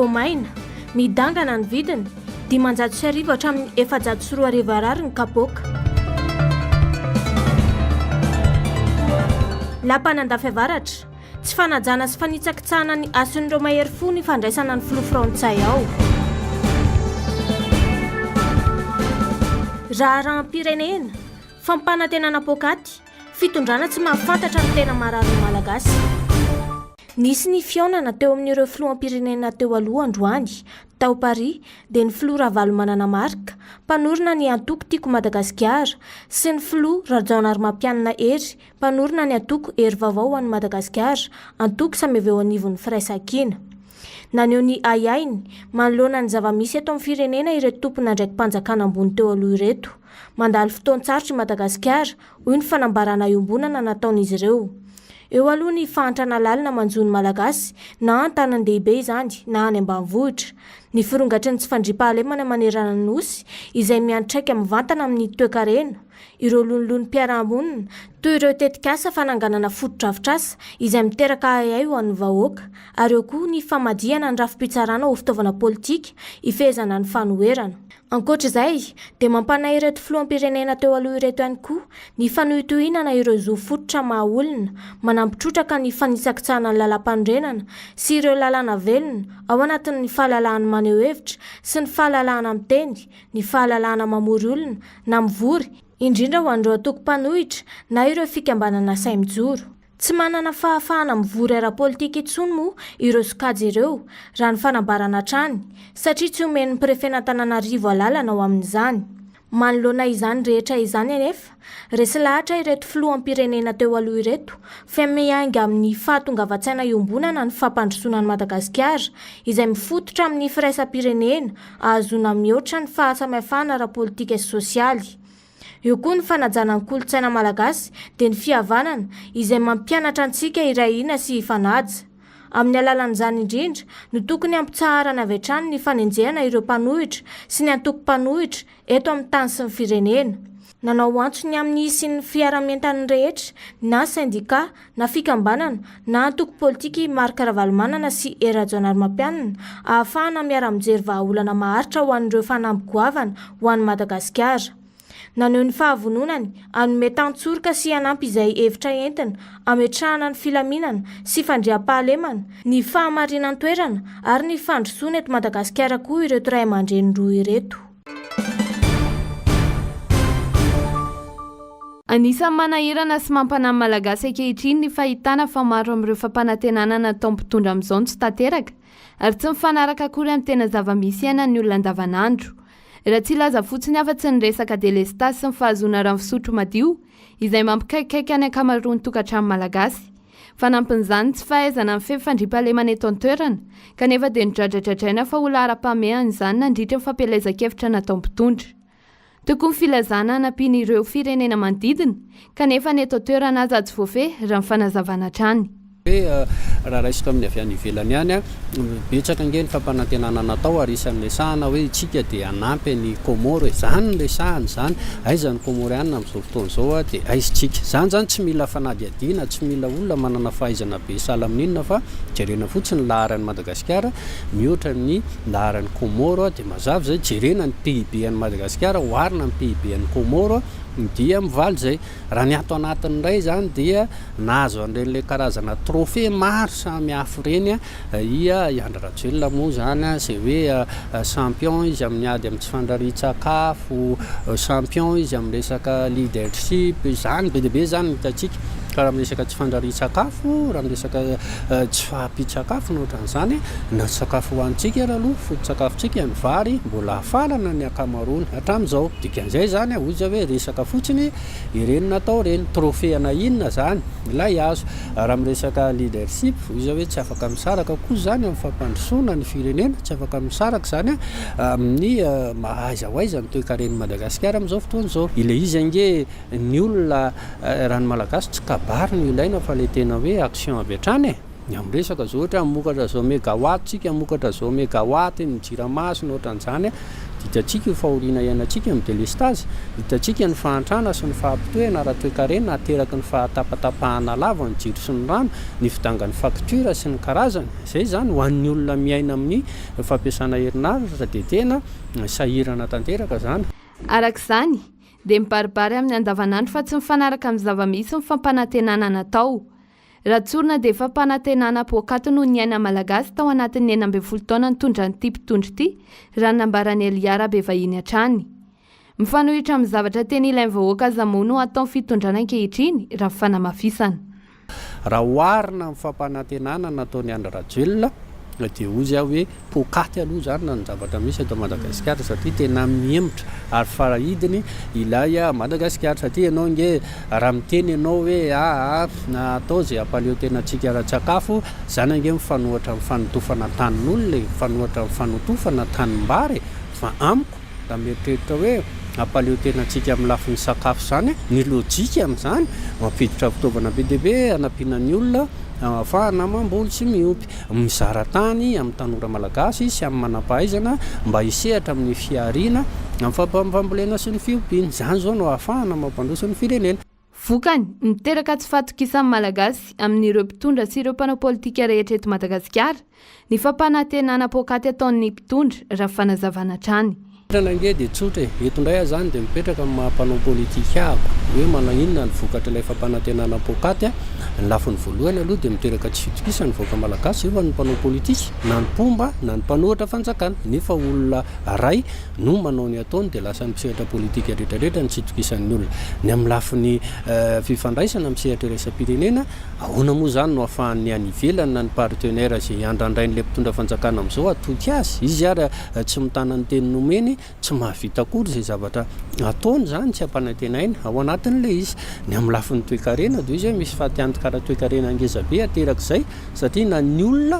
voamaina midangana ny vidiny 500 hatramin'ny 400 ny kapoaka. Lapanandafy avaratra tsy fanajana sy fanitsakitsahana ny ason'ireo mahery fo ny fandraisana ny filoha frantsay ao. Raha rahampirenena fampanantenana pôkaty fitondrana tsy mahafantatra ny tena marary malagasy. Nisy ny fionana teo amin'ireo filoham-pirenena teo aloha androany tao Paris dia ny filoha Ravalomanana Marika mpanorona ny antoko tiako Madagasikara sy ny filoha Rajaonarimampianina Hery mpanorona ny antoko Hery vaovao an'i Madagasikara antoko samy avy eo anivon'ny firaisan-kina. Naneo ny aiainy manoloana ny zava-misy eto amin'ny firenena ireto tompona ndraiky mpanjakana ambony teo aloha ireto. Mandalo fotoan-tsarotra i Madagasikara hoy ny fanambarana iombonana nataon'izy ireo. Eo aloha ny fahantrana lalina manjony malagasy na an-tanan-dehibe izany na any ambanivohitra. Ny firongatry ny tsy fandriam-pahalemana manerana ny nosy izay miantraika mivantana amin'ny toe-karena. Ireo lonilony mpiara-monina toy ireo tetikasa fananganana foto-drafitrasa izay miteraka ayay ho an'ny vahoaka. Ary eo koa ny famadihana ny rafi-pitsarana ho fitaovana politika ifehezana ny fanoherana. Ankoatra izay dia mampanahy ireto filoham-pirenena teo aloha ireto ihany koa ny fanohitohinana ireo zo fototra mahaolona, manampitrotraka ny fanitsakitsahana ny lalam-pandrenana sy ireo lalàna velona ao anatin'ny fahalalahana maneho hevitra sy ny fahalalahana miteny, ny fahalalahana mamory olona na mivory, indrindra ho an'ireo atoko-panohitra na ireo fikambanana sain-mijoro. Tsy manana fahafahana mivory ara-politika intsony moa ireo sokajy ireo raha ny fanambarana trany satria tsy omen'ny prefena Antananarivo alalana ao amin'izany. Manoloana izany rehetra izany anefa resy lahatra ireto filoham-pirenena teo aloha ireto fa miainga amin'ny fahatongavan-tsaina iombonana ny fampandrosoana ny Madagasikara izay mifototra amin'ny firaisam-pirenena ahazoana mihoatra ny fahasamihafana ara-politika sy sosialy. Eo koa ny fanajana ny kolontsaina malagasy dia ny fihavanana izay mampianatra antsika irahina sy fanaja. Amin'ny alalan'izany indrindra no tokony ampitsaharana avy hatrany ny fanenjehana ireo mpanohitra sy ny antoko-mpanohitra eto amin'ny tany sy ny firenena. Nanao antsony amin'ny sy ny fiara-mientan'ny rehetra na sindika na fikambanana na antoko politika Marika Ravalomanana sy Hery Rajaonarimampianina ahafahana miara-mijery vahaolana maharitra ho an'ireo fanamby-goavana ho an'i Madagasikara. Naneo ny fahavononany anome tantsorika sy anampy izay hevitra entina ametrahana ny filaminana sy fandriam-pahalemana, ny fahamarinana toerana ary ny fandrosoana eto Madagasikara koa ireto ray aman-dreny roa ireto. Anisan'ny manahirana sy mampanahy malagasy ankehitriny ny fahitana fa maro amin'ireo fampanantenana natao mpitondra amin'izao no tsy tanteraka ary tsy mifanaraka akory amin'ny tena zava-misy iainan'ny olona andavanandro. Raha tsy laza fotsiny afa-tsy ny resaka delestasy sy ny fahazoana rano fisotro madio izay mampikaikaiky any ankamaroany tokantrano malagasy. Fanampin'izany tsy fahaizana ny fandriam-pahalemana eto an-toerana kanefa dia nidradradradraina fa olona ara-pameahana izany nandritra ny fampielezan-kevitra natao mpitondra. Tokony filazana hanampian'ireo firenena manodidina kanefa ny eto an-toerana aza tsy voafeh raha ny fanazavana hatrany. Raha raisiko amin'ny avy any ivelany ihany betsaka ange ny fampanantenana natao ary isan'ny lesahana hoe tsika dia hanampy ny Komoro izany ny lesahana izany aiza ny Komoriana amin'izao fotoana izao dia aizitsika izany zany tsy mila fanadiadiana tsy mila olona manana fahaizana be sahala amin'inona fa jerena fotsiny laharan'ny Madagasikara mihoatra ny laharan'ny Komoro dia mazava zay jerena ny PIB an'i Madagasikara oharina ny PIB an'i Komoro dia mivaly zay raha ny ato anatin'ny ray zany dia nahazo an'ireny karazana trophée maro samy hafa ireny ia Andry Rajoelina moa zany izay hoe champion izy amin'ny ady amin'ny tsy fandraria-tsakafo, champion izy amin'ny resaka leadership izany be dia be zany hitantsika ka raha amin'ny resaka tsy fandraria-tsakafo raha amin'ny resaka tsy fahampitsakafo no ohatran'izany na sakafo hoantsika aloha foto-tsakafontsika ny vary mbola hafalana ny ankamaroany hatramin'izao dikan'izay zany oza hoe resaka fotsiny ireny natao reny trophée ana inona zany ilay azo raha amin'ny resaka leadership oza hoe tsy afaka misaraka koa zany amin'ny fampandrosoana ny firenena tsy afaka misaraka zany amin'ny mahaizahoaiza ny toe-karen'i Madagasikara amin'izao fotoana izao ilay izy ange ny olona raha ny malagasy tsy kabary no ilaina fa le tena hoe action avy hatrany amin'ny resaka zao ohatra mokatra zao mégawatt tsika mokatra zao mégawatt ny jiramaso no ohatran'izany hitantsika io fahoriana iainantsika amin'ny délestage, hitantsika ny fahantrana sy ny fahampitoena raha toe-karena ateraky ny fahatapatapahana lava ny jiro sy ny rano, ny fidangany facture sy ny karazany. Zay zany ho an'ny olona miaina amin'ny fampiasana herinaratra dia tena sahirana tanteraka zany. Arak'izany dia mibaribary amin'ny andavanandro fa tsy mifanaraka amin'ny zava-misy ny fampanantenana natao. Raha tsorina dia fampanantenana poakaty noho ny aina malagasy tao anatin'ny 12 taona nitondra n'ity mpitondry ity, raha nambarany Eliara be vahiny hatrany. Mifanohitra amin'ny zavatra teny ilain'ny vahoaka zamono atao fitondrana ankehitriny raha fanamafisana. Raha oharina amin'ny fampanantenana nataony Andry Rajoelina dia ozy aho hoe pokaty aloha zany na ny zavatra misy eto Madagasikara, satria tena miemotra ary farahidiny ilay Madagasikara, satria ianao nge raha miteny ianao hoe atao zay ampaleotenantsika ara-tsakafo, zany ange mifanohatra amin'ny fanotofana tanin'olona, mifanohatra amin'ny fanotofana tanimbary, fa amiko raha mieritreritra hoe ampaleotenantsika amin'ny lafin'ny sakafo zany, ny lojika amin'izany mampiditra fitaovana be dia be hanampiana ny olona ahafahana mamboly sy miompy, mizara tany amin'ny tanora malagasy sy amin'ny manam-pahaizana mba hisehatra amin'ny fiariana amin'ny fambolena sy ny fiompiana. Zany zao no ahafahana mampandroso ny firenena. Vokany miteraka tsy fatokisan'ny malagasy amin'ireo mpitondra sy ireo mpanao politika rehetra eto Madagasikara ny fampanantenana pokaty ataon'ny mpitondra raha fanazavana hatrany. Nge dia tsotra eto indray aho zany dia mipetraka amin'ny mampanao politika ahako hoe manao inona ny vokatra ilay fampanantenana pokaty. Ny lafiny voalohany aloha dia miteraka tsy fitokisany voaka malagasy eo ny mpanao politika, na ny pomba na ny mpanohatra fanjakana, nefa olona ray no manao ny ataony dia lasa ny mpisehatra politika rehetrarehetra ny sitokisan'ny olona. Ny amin'ny lafiny fifandraisana misehatra iraisam-pirenena, ahoana moa zany no ahafahan'ny any ivelany na ny partenaire izay andrandrain'ilay mpitondra fanjakana amin'izao atoky azy, izy ary tsy mitana ny teny nomeny, tsy mahavita akory izay zavatra ataony zany tsy ampanantenaina ao anatin'ilay izy. Ny amin'ny lafiny toe-karena dia izy hoe misy fahatianto-kara toe-karena angezabe aterak'izay, satria na ny olona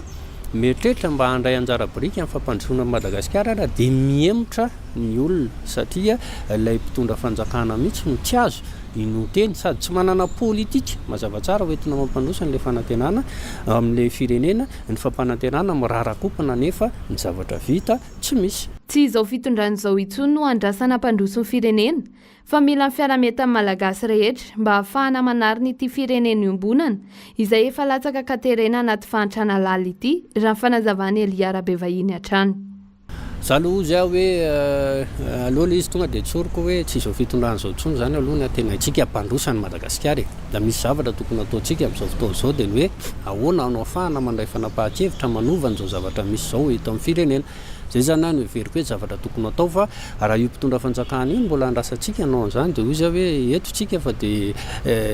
mieritreritra mba handray anjara biriky amin'ny fampandrosoana Madagasikara raha dia miemotra ny olona, satria ilay mpitondra fanjakana mihitsy no tsy azo inoteny sady tsy manana politika mazava tsara hoentina mampandroso n'ilay fanantenana amin'ilay firenena. Ny fampanantenana mirarakopana nefa ny zavatra vita tsy misy. Tsy izao fitondran'izao intsony no andrasana mpandroso ny firenena, fa mila mifiara-mieta malagasy rehetra mba ahafahana manarina ity firenena iombonana izay efa latsaka katerena anaty fahantrana lala ity raha fanazavany Eliara be vahiny hatrany. Zalo ozy aho hoe aloha izy tonga dia tsoriko hoe tsy izao fitondran'izao intsony zany aloha ny tena itsika ampandrosany Madagasikara. Da misy zavatra tokony ataontsika amin'izao fotoana izao dia ny hoe ahoana no ahafahana mandray fanapahan-kevitra manova an'izao zavatra misy izao eto amin'ny firenena. Zay zany no heveriko hoe zavatra tokony atao, fa raha io mpitondra fanjakana iny mbola andrasantsika anao an'izany dia ozy hoe eto tsika fa dia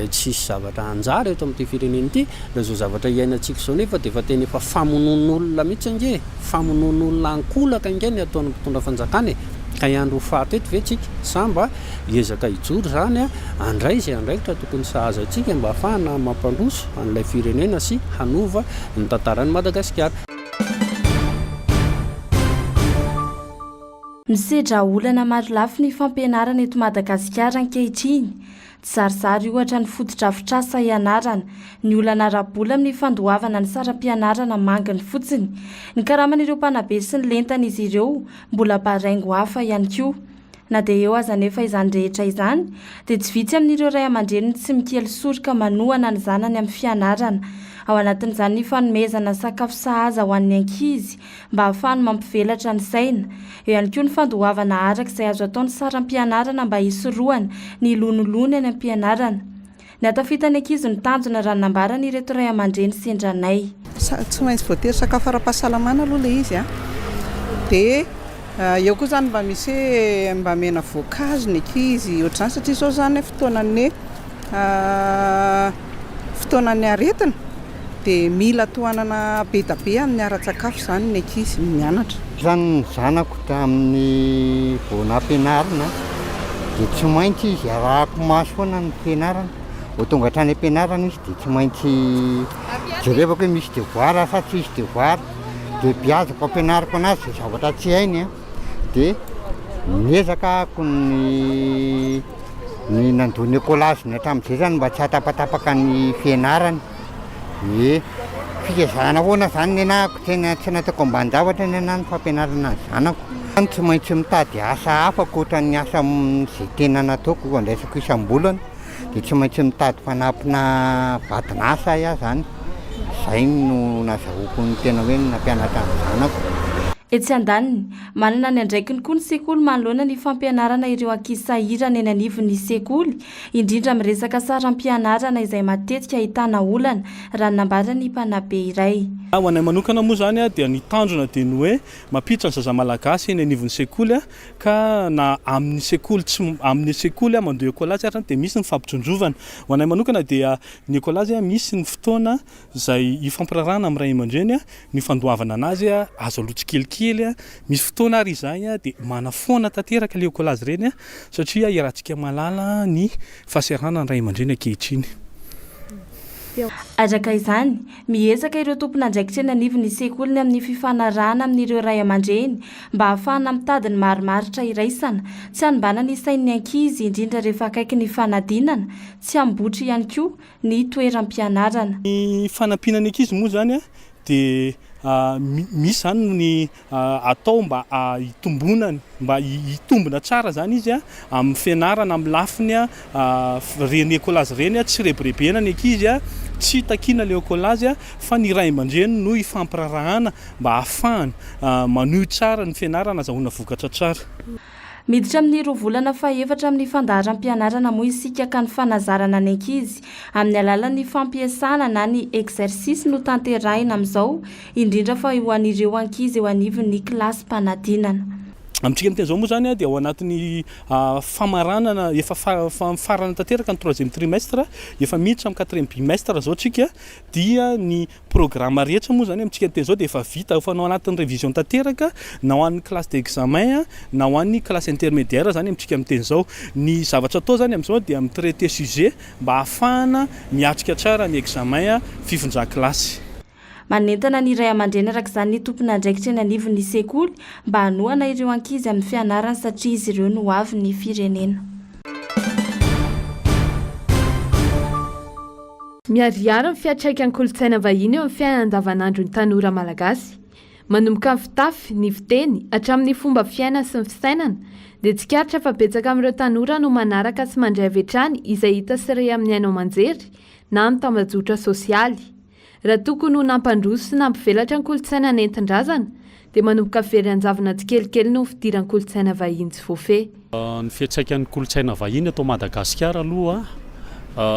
tsisy zavatra anjara eto amin'ity firenena ity. Raha izao zavatra iainantsika izao nefa dia efa tena efa famonoan'olona mihitsy ange, famonoan'olona ankolaka ange ny ataon'ny mpitondra fanjakana. Ka iandro faty eto ve tsika samba hiezaka hijoro zany andray izay andraikitra tokony sahaza antsika mba ahafahana mampandroso an'ilay firenena sy hanova ny tantaran'ny Madagasikara. Misedra olana maro lafy ny fampianarana eto Madagasikara ankehitriny. Zarizary ohatra ny fotodrafitrasa ianarana, ny olana rabola amin'ny fandoavana ny saram-pianarana manginy fotsiny, ny karaman'ireo mpanabe sy ny lentan'izy ireo mbola baraingo hafa ihany koa. Na dia eo aza nefa izany rehetra izany dia tsy vitsy amin'ireo ray aman-dreny tsy mikely soroka manohana ny zanany amin'ny fianarana. Ao anatin'izany ny fanomezana sakafo sahaza ho an'ny ankizy mba ahafahany mampivelatra ny saina. Eo ihany koa ny fandoavana araka izay azo ataony saram-pianarana mba hisorohany ny lonolony any am-pianarana. Ny atafitany ankizy ny tanjona raha nambarany ireto ray aman-dreny sendranay. Tsy maintsy voatery sakafo ara-pahasalamana aloha ilay izy dia eo koa zany mba misy hoe mba mena voankazo ny ankizy ohatr'izany, satria izao zany fotoanan'ny aretina dia mila tohanana be da be amin'ny ara-tsakafo zany ny ankizy mianatra. Zany ny zanako tamin'ny voanam-pianarana dia tsy maintsy izy arahako maso foana ny fianarana. Ho tonga hatrany am-pianarana izy dia tsy maintsy jerevako hoe misy devoir sa tsy misy devoir dia biazako ampianariko anazy izay zavatra tsy hainy dia miezaka ako ny nandony écolaziny hatramin'izay zany mba tsy hatapatapaka ny fianarany. Fikazana foana zany ny anahako, tsy nataoko ambany zavatra ny anah ny fampianarana ny zanako. Any tsy maintsy mitady asa hafa koatran'ny asa izay tena nataoko andraisako isam-bolana dia tsy maintsy mitady fanampina vadin'asa iah zany. Izay no nazahoako ny tena hoe nampianatra ny zanako. Etsy an-daniny, manana ny andraikiny koa ny sekoly manoloana ny fampianarana ireo ankizy sahirana eny anivon'ny sekoly, indrindra amin'ny resaka saram-pianarana izay matetika ahitana olana, raha nambara ny mpanabe iray. Ho anay manokana moa zany dia ny tanjona dia ny hoe mampiditra ny zaza malagasy eny anivon'ny sekoly ka na amin'ny sekoly tsy amin'ny sekoly mandeha ekolazy ary dia misy ny fampitronjovana. Ho anay manokana dia ny ekolazy misy ny fotoana izay ifampiarahana amin'ny ray aman-dreny ny fandoavana anazy azo alotsy kelikely misy fotoana ary izay dia manafoana tanteraka le ekolazy reny satria iarahantsika malala ny fahasiarana ny ray aman-dreny ankehitriny. Araka izany, miezaka ireo tompon'andraikitra eny anivon'ny sekoly amin'ny fifanarahana amin'ireo ray aman-dreny mba ahafahana mitady ny marimaritra iraisana, tsy hanibana ny sain'ny ankizy indrindra rehefa akaiky ny fanadinana, tsy hambotry ihany koa ny toeram-pianarana. Ny fanampinany ankizy moa zany dia misy zany ny atao mba hitombonany, mba hitombona tsara zany izy amin'ny fianarana amin'ny lafiny reny ekolazy reny tsy rebirebena ny ankizy tsy takina le ekolazy fa ny ray aman-dreny no ifampiarahana mba ahafahany manohy tsara ny fianarana azahoana vokatra tsara. Miditra amin'ny 2 volana faefatra amin'ny fandaharam-pianarana moa isika ka ny fanazarana ny ankizy amin'ny alalan'ny fampiasana na ny exercice no tanterahina amin'izao, indrindra fa ho an'ireo ankizy eo anivon'ny kilasy mpanadinana. Amintsika amin'izay zao moa zany dia ao anatin'ny famaranana efa farana tanteraka ny 3e trimestre, efa miditra amin'ny 4e bimestre zao tsika dia ny programme rehetra moa zany amintsika amin'izay zao dia efa vita efa ao anatin'ny révision tanteraka na ho an'ny classe d'examen na ho an'ny classe intermédiaire zany amintsika amin'izay zao. Ny zavatra atao zany amin'izao dia mitraiter sujet mba ahafahana miatrika tsara ny examen fifinjan-kilasy. Manentana ny ray aman-dreny araka izany ny tompon'andraikitra eny anivon'ny sekoly mba hanohana ireo ankizy amin'ny fianarana satria izy ireo no avy ny firenena. Miariary ny fiantraikan'ny kolontsaina vahiny eo amin'ny fiainana andavanandro ny tanora malagasy. Manomboka amin'ny fitafy, ny fiteny, hatramin'ny fomba fiaina sy ny fisainana, dia tsikaritra fa betsaka amin'ireo tanora no manaraka sy mandray avy hatrany izay hita siray amin'ny haino aman-jery na amin'ny tambazotra sosialy. Raha tokony ho nampandroso sy nampivelatra ny kolontsaina nentin-drazana dia manomboka very anjavana tsikelikely no fidiran'ny kolontsaina vahiny tsy voafeh. Ny fiantraikan'ny kolontsaina vahiny atao Madagasikara aloha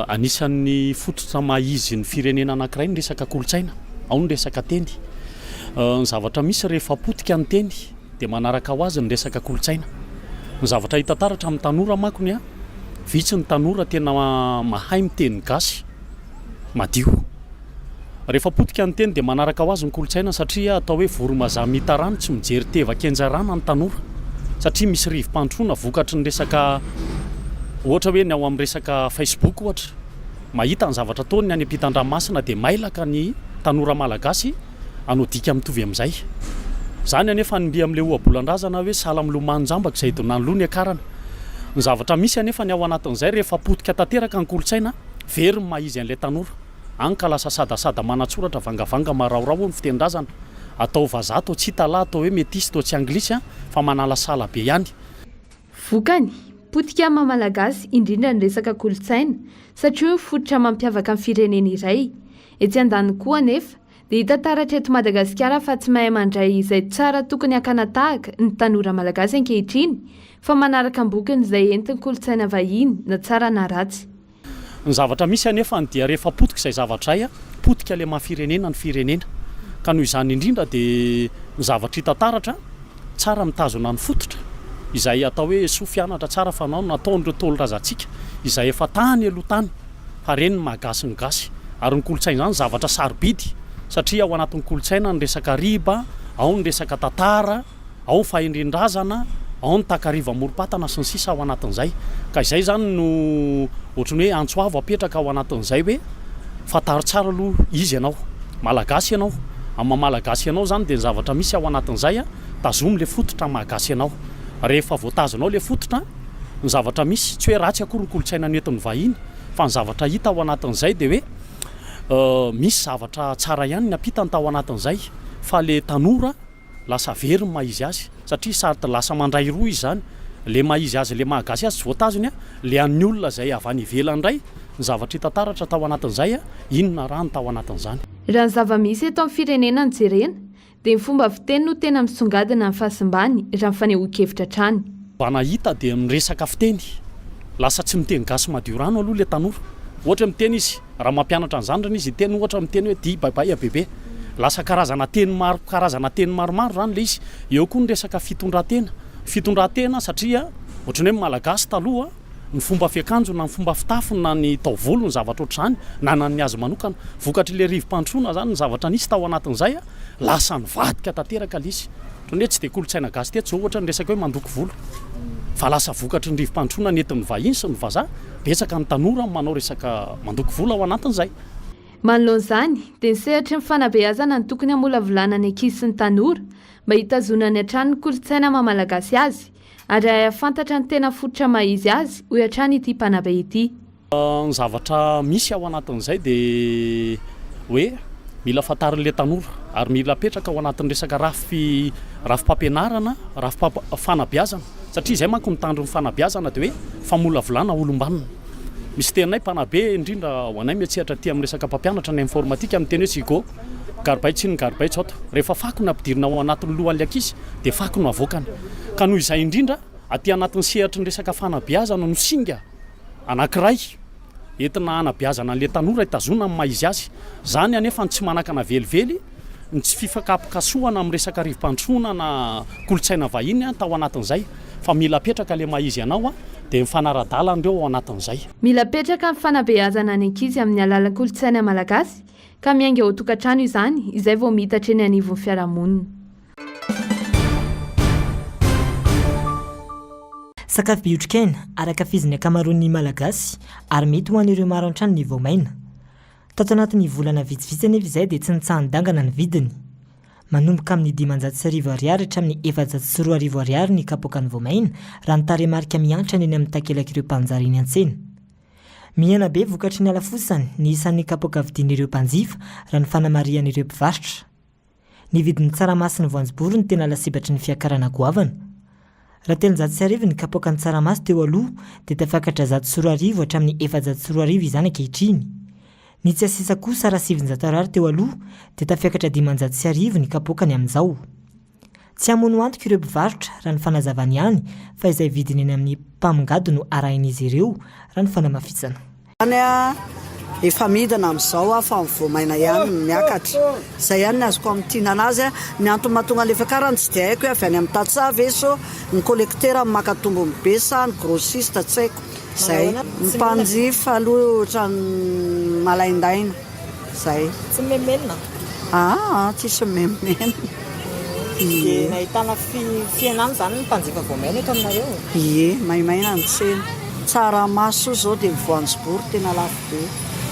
anisan'ny fototra mahizy ny firenena anankiray ny resaka kolontsaina, ao ny resaka teny. Ny zavatra misy rehefa potika ny teny dia manaraka ho azy ny resaka kolontsaina. Ny zavatra hita taratra amin'ny tanora makony vitsy ny tanora tena mahay miteny gasy madio. Rehefa potika ny teny dia manaraka ho azy ny kolontsaina satria atao hoe voromazaha mita rano tsy mijery teva-kenjarana ny tanora satria misy rivo-pantroana vokatry ny resaka ohatra hoe ny ao amin'ny resaka Facebook ohatra mahita ny zavatra ataony any ampitan-dranomasina dia mailaka ny tanora malagasy hanao dika mitovy amin'izay. Zany anefa ny mbi amin'ilay ohabolan-drazana hoe sahala milomano jambaka izay dona ny loha ny akarana. Ny zavatra misy anefa ny ao anatin'izay rehefa potika tanteraka ny kolontsaina very ny mahizy an'ilay tanora. Any ka lasa sadasada manatsoratra vangavanga maraorao ny fitendrazana atao vazaha atao tsy hita atao hoe métis atao tsy anglisy fa manala sala be ihany. Vokany potika mamalagasy indrindra ny resaka kolontsaina satria fototra mampiavaka amin'ny firenena iray. Etsy an-daniny koa anefa dia hita taratra eto Madagasikara fa tsy mahay mandray izay tsara tokony hakana tahaka ny tanora malagasy ankehitriny fa manaraka ny bokiny izay entin'ny kolontsaina vahiny na tsara na ratsy. Ny zavatra misy anefa dia rehefa potika izay zavatra izay potika le maha-firenena ny firenena ka noho izany indrindra dia ny zavatra hita taratra tsara mitazona ny fototra izay atao hoe soa fianatra tsara fanao nataon'ireo tolo-drazantsika izay efa tany aloha tany fa reny ny mahagasy ny gasy ary ny kolontsaina izany zavatra sarobidy satria ao anatin'ny kolontsaina ny resaka riba, ao ny resaka tantara, ao ny fahendren-drazana, ao ny takariva morom-patana sy ny sisa ao anatin'izay. Ka izay zany no ohatrany hoe antsoavo apetraka ao anatin'izay hoe fantaro tsara aloha izy ianao, malagasy ianao. Amin'ny malagasy ianao zany dia ny zavatra misy ao anatin'izay tazomy le fototra malagasy ianao. Rehefa voatazonao le fototra, ny zavatra misy tsy hoe ratsy akory ny kolontsaina nentin'ny vahiny fa ny zavatra hita ao anatin'izay dia hoe misy zavatra tsara ihany ny ampitany tao anatin'izay fa le tanora lasa very ny maizy azy satria sarita lasa mandray roa izy zany le maizy azy le mahagasy azy tsy voatazony a le an'ny olona zay avy any ivelany ny zavatra hitataratra tao anatin'izay a inona rano tao anatin'izany raha ny zava-misy eto amin'ny firenena ny jerena dia ny fomba fiteny no tena misongadina ny fahasimbany raha mifanehoan-kevitra trany banahita dia miresaka fiteny lasa tsy miteny gasy madio rano aloha le tanora ohatra miteny izy raha mampianatra ny zandriny izy teny ohatra miteny hoe di baibay a bebe lasa karazana teny maromaro rano le izy eo koa ny resaka fitondratena satria ohatrany hoe malagasy taloha ny fomba fiakanjona ny fomba fitafina ny taovolo ny zavatra ohatr'izany nanany azy manokana vokatry le rivom-pantrona zany ny zavatra nisy tao anatin'izay a lasa nivadika tanteraka le izy ohatrany hoe tsy dia kolotsaina gasy teto zao ohatra ny resaka hoe mandoko volo fa lasa vokatry ny rivom-pantrona nentin'ny vahiny sy ny vazaha betsaka ny tanora manao resaka mandoko volo ao anatin'izay manoloan'izany dia ny sehatra ny fanabeazana ny tokony hamolavolana ny ankizy sy ny tanora mba hitazonany hatrany ny kolotsaina mamalagasy azy ary ahafantatra ny tena fototra maizy azy ho hatrany ity mpanabe ity ny zavatra misy ao anatin'izay dia hoe mila fantarin'le tanora ary mila apetraka ao anatin'ny resaka rafi-pampianarana fanabeazana satria izay manko mitandro ny fanabeazana dia hoe famolavolana olombanina misy tenay mpanabe indrindra ho anay miatsehatra ty amin'ny resaka mpampianatra ny informatika amin'ny teny hoe sigo garibaitsy ny garibaitsy ato rehefa fako no ampidirina ao anatin'ny lohan'le ankizy dia fako no avoakany ka noho izay indrindra aty anatin'ny sehatry ny resaka fanabeazana no singa anankiray entina anabeazana an'le tanora hitazona amin'ny maizy azy zany anefa tsy manakana velively ny tsy fifakapokasoana amin'ny resaka rivom-pantrona na kolotsaina vahiny tao anatin'izay fa mila apetraka le maizy ianao a dia mifanara-dalan'ireo ao anatin'izay mila apetraka ny fanabeazana ny ankizy amin'ny alalan'ny kolotsaina malagasy ka miainga ao tokantrano izany izay vao mitatra eny anivon'ny fiarahamonina sakafo be otrikaina araka fiziny akamaroan'ny malagasy ary mety ho an'ireo maro an-trano ny voamaina tato anatin'ny volana vitsivitsy anefa izay dia tsy nitsahan-dangana ny vidiny manomboka amin'ny 500 ariary hatramin'ny 400 ariary ny kapoaka ny voamaina raha ny taremarika miantra eny amin'ny takelak'ireo mpanjary eny an-tsena mihena be vokatry ny alafosany ny isan'ny kapoaka vidian'ireo mpanjifa raha ny fanamarian'ireo mpivarotra ny vidin'ny tsaramaso ny voanjobory ny tena lasibatry ny fiakarana goavana raha 300 ny kapoaka ny tsaramaso teo aloha dia tafakatra 100 hatramin'ny 400 izany ankehitriny ny tsy asisa kosa raha 700 ariary teo aloha dia tafiakatra 500 ny kapoakany amin'izao tsy hamono antoka ireo mpivarotra raha ny fanazavany ihany fa izay vidiny eny amin'ny mpamongady no arahin'izy ireo raha ny fanamafisana efa midina amin'izao fa mivoamaina ihany miakatra izay ihany ny azoko amin'ny tinana azy ny antony mahatonga le fakarany tsy dia haiko avy any amin'ny tatsava eso ny collecteur amin'ny makatombo be sa ny grossiste tsy haiko izay mpanjifa aloha ohatra ny malaindaina izay tsy memenina tsisy memena dia nahitana fiainana zany ny mpanjifa voamaina eto aminareo ie maimaina ny tsena tsaramaso zao dia voanjobory tena lafo be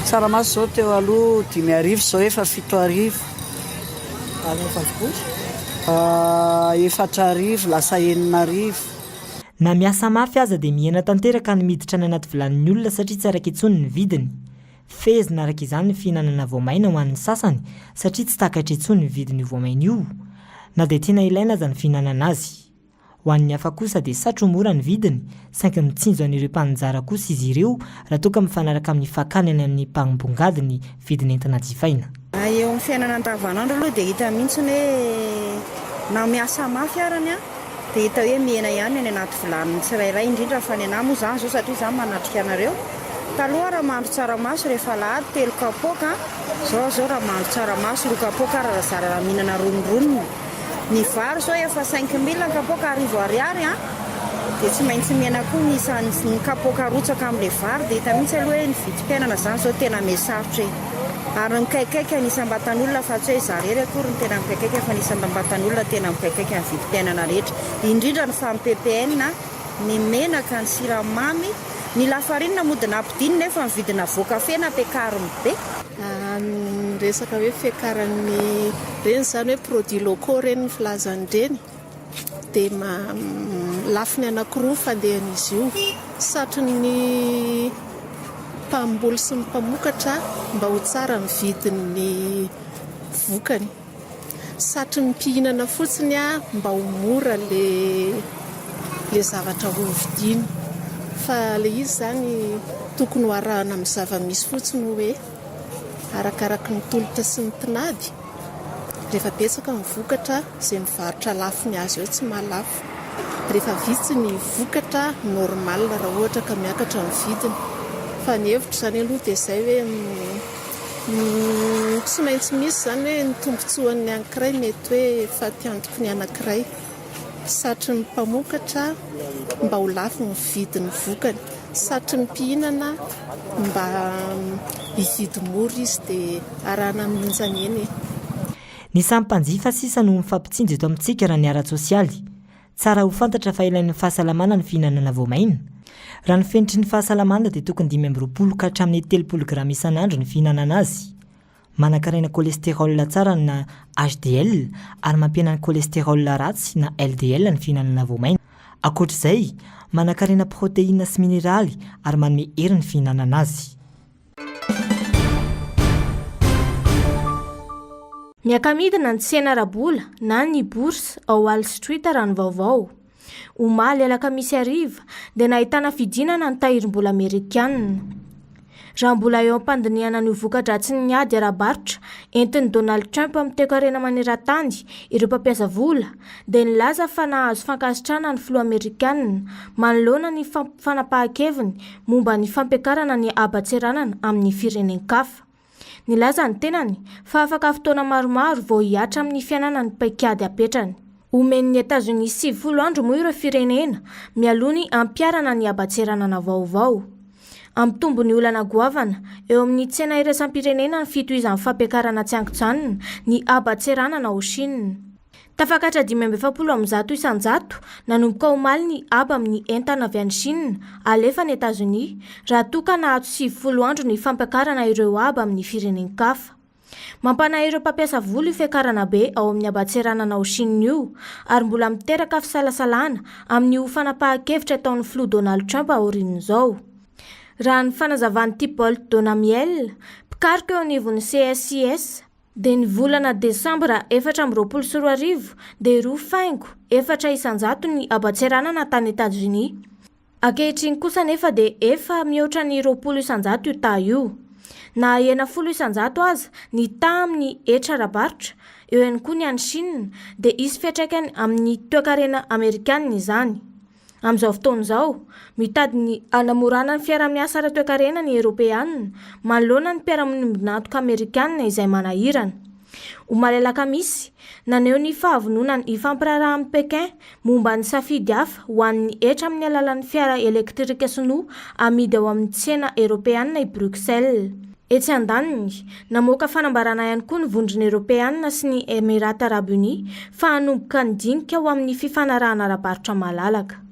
tsaramaso zao teo aloha 5 zao efa 7 arivo ary ny voanjobory 4 arivo lasa 9 arivo na miasa mafy aza dia mihena tanteraka ny miditra ny anaty vilanin'ny olona satria tsy araka intsony ny vidiny fezina araka izany ny fihinanana voamaina ho an'ny sasany satria tsy takatra intsony ny vidiny voamaina io na dia tena ilaina aza ny fihinanana azy ho an'ny hafa kosa dia satro mora ny vidiny saingy mitsinjo an'ireo mpanjara kosa izy ireo raha toka mifanaraka amin'ny fakanany amin'ny mpanombongady ny vidiny entina jifaina eo amin'ny fiainana andavanandro aloha dia hita mihitsiny hoe na miasa mafy arany a dia hita hoe mihena ihany any anaty vilaniny tsirairay indrindra fa ny anamo zany zao satria zany manatrika anareo taloha raha mahandro tsaramaso rehefa lahady 3 kapoaka zao raha mahandro tsaramaso 2 kapoaka raha zara mihinana rononronony ny vary zao efa 5,000 kapoaka 10 ariary dia tsy maintsy miena koa ny kapoaka rotsaka amin'ilay vary dia hita mihitsy aloha hoe ny vidim-piainana zany zao tena mesarotra ary nikaikaiky anisambatan'olona fa tsy hoe zarery akory ny tena mikaikaiky fa anisambatan'olona tena mikaikaiky amin'ny vidim-piainana rehetra indrindra ny fampepn ny menaka ny siramamy ny lafarinina modina ampidiny nefa ny vidina voaka fena ampiakariny be resaka hoe fiakaran'ny reny zany hoe produit locaux reny ny filazan'ireny dia lafiny anankiroa fandehan'izy io satry ny mpamboly sy ny mpamokatra mba ho tsara ny vidin'ny vokany satry mipihinana fotsiny a mba ho mora le zavatra hovidiany fa le izy zany tokony ho arahana amin'ny zava-misy fotsiny hoe arakaraky ny tolotra sy ny tinady rehefa betsaka ny vokatra izay mivarotra lafiny azy eo tsy mahalafo rehefa vitsy ny vokatra normal raha ohatra ka miakatra ny vidiny fa ny hevitra zany aloha dia izay hoe tsy maintsy misy zany hoe ny tombotsoan'ny anankiray mety hoe fatiantoko ny anankiray satry ny mpamokatra mba ho lafo ny vidiny vokany satry ny mpihinana mba hividy mora izy dia arahana amin'injany eny. Ny samy mpanjifa sisa no mifampitsinjo eto amintsika raha ny ara-tsosialy. Tsara ho fantatra fa ilain'ny fahasalamana ny fihinanana voamaina. Raha ny fenitry ny fahasalamana dia tokony 520 ka hatramin'ny 30 grama isan'andro ny fihinanana azy. Manankarena kolesterol tsara na HDL ary mampiana ny kolesterol ratsy na LDL ny fihinanana voamaina. Ankoatr'izay, manankarena protéine sy mineraly ary manome hery ny fihinanana azy. Miakamidina ny tsena Rabola na ny bourse ao Wall Street raha ny vaovao. Omaly alakamisy ariva dia nahitana fidinana ny tahirim-bola Amerikanina. Raha mbola eo am-pandiniana ny vokatra tsy niady ara-barotra entin'i Donald Trump amin'ny toe-karena maneran-tany ireo mpampiasa vola dia nilaza fa nahazo fankasitrana ny filoha Amerikanina manoloana ny fanapahan-keviny momba ny fampiakarana ny aba-tseranana amin'ny firenen-kafa. Nilaza ny tenany fa afaka fotoana maromaro vao hiatra amin'ny fiainana ny paikady apetrany. Omen'ny Etazonia 70 andro moa ireo firenena mialony ampiarana ny aba-tseranana vaovao. Amin'ny tombony olana goavana, eo amin'ny tsena iraisam-pirenena ny fitohizan'ny fampiakarana tsy ankijanona ny aba-tseranana ao Chine. Tafakatra 570 isanjato nanomboka omaly ny aba amin'ny entana avy any Chine alefa ny Etazonia raha toa ka nahazo 70 andro ny fampiakarana ireo aba amin'ny firenen-kafa. Mampanahy ireo mpampiasa vola io fiakarana be ao amin'ny aba-tseranana ao Chine io ary mbola miteraka fisalasalana amin'ny fanapahan-kevitra ataon'ny filoha Donald Trump aorian'izao. Raha ny fanazavan'ny Thibault Donamiel, pikaroka eo anivon'ny CSIS, dia ny volana Desambra 2024 dia 2.4 ny aba-tseranana tany Etazonia. Ankehitriny kosa nefa dia efa mihoatra ny 20 io ta io. Na 10 aza ny ta amin'ny hetra ara-barotra, eo ihany koa ny any Chine dia isy fiantraikany amin'ny toe-karena Amerikanina izany. Amin'izao fotoan'izao, mitady ny anamorana ny fiara-miasa ara-toe-karena ny Eropeanina manoloana ny mpiara-monimby Amerikanina izay manahirana. Omaly alakamisy, naneho ny fahavononany ifampiraraha amin'ny Pekin momba ny safidy hafa ho an'ny hetra amin'ny alalan'ny fiara elektrika sinoa amidy ao amin'ny tsena Eropeanina i Bruxelles. Etsy andaniny, namoaka fanambarana ihany koa ny vondrona Eropeanina sy ny Emirata Arabo Unis fa hanomboka ny dinika ho amin'ny fifanarahana ara-barotra malalaka.